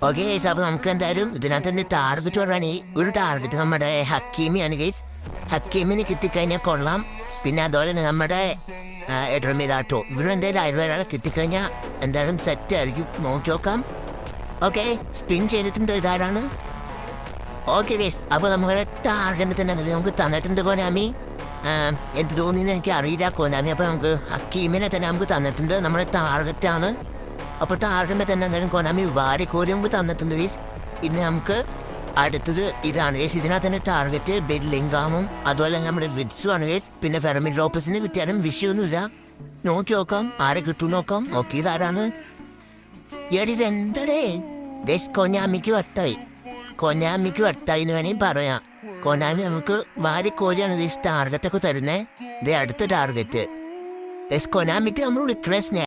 Okay guys, അപ്പോൾ നമുക്ക് എന്തായാലും ഇതിനകത്ത് തന്നെ ടാർഗറ്റ് പറയാൻ ഒരു ടാർഗറ്റ് നമ്മുടെ ഹക്കീമിയാണ് ഗൈസ്. ഹക്കീമിന് കിട്ടിക്കഴിഞ്ഞാൽ കൊള്ളാം. പിന്നെ അതുപോലെ തന്നെ നമ്മുടെ എഡ്രമിലാട്ടോ ഇവരെന്തായാലും ആയുർവേദം കിട്ടിക്കഴിഞ്ഞാൽ എന്തായാലും സെറ്റ് ആയിരിക്കും. നോക്കി നോക്കാം. ഓക്കെ, സ്പിൻ ചെയ്തിട്ടുണ്ട്. ഇതാരാണ്? ഓക്കെ ഗൈസ്, അപ്പോൾ നമ്മുടെ ടാർഗറ്റ് തന്നെ നമുക്ക് തന്നിട്ടുണ്ട് കൊനാമി. എന്ത് തോന്നിയെന്ന് എനിക്ക് അറിയില്ല കൊനാമി. അപ്പോൾ നമുക്ക് ഹക്കീമിനെ തന്നെ നമുക്ക് തന്നിട്ടുണ്ട്. നമ്മുടെ ടാർഗറ്റാണ്. അപ്പോൾ ടാർഗറ്റ് തന്നെ എന്തായാലും കൊനാമി വാരിക്കോരി നമുക്ക് തന്നിട്ടുണ്ട് ഗൈസ്. പിന്നെ നമുക്ക് അടുത്തത് ഇതാണ് ഗൈസ്. ഇതിനകത്ത് തന്നെ ടാർഗറ്റ് ബെല്ലിംഗാമും അതുപോലെ നമ്മുടെ വിറ്റ്സുമാണ് ഗൈസ്. പിന്നെ ഫെറമിൻ ലോപ്പസിന് കിട്ടിയാലും വിഷയമൊന്നുമില്ല. നോക്കി നോക്കാം ആരെ കിട്ടും നോക്കാം. ഓക്കെ, ഇതാരാണ്? ഇതെന്തടേ ഗൈസ്? കൊനാമിക്ക് വട്ടായി. കൊനാമിക്ക് വട്ടായി എന്ന് വേണമെങ്കിൽ പറയാം. കൊനാമി നമുക്ക് വാരിക്കോരിയാണ് ഗൈസ് ടാർഗറ്റൊക്കെ തരുന്നത്. ഇത് അടുത്ത ടാർഗറ്റ് ഗൈസ്. കൊനാമിക്ക് നമ്മൾ റിക്വസ്റ്റ്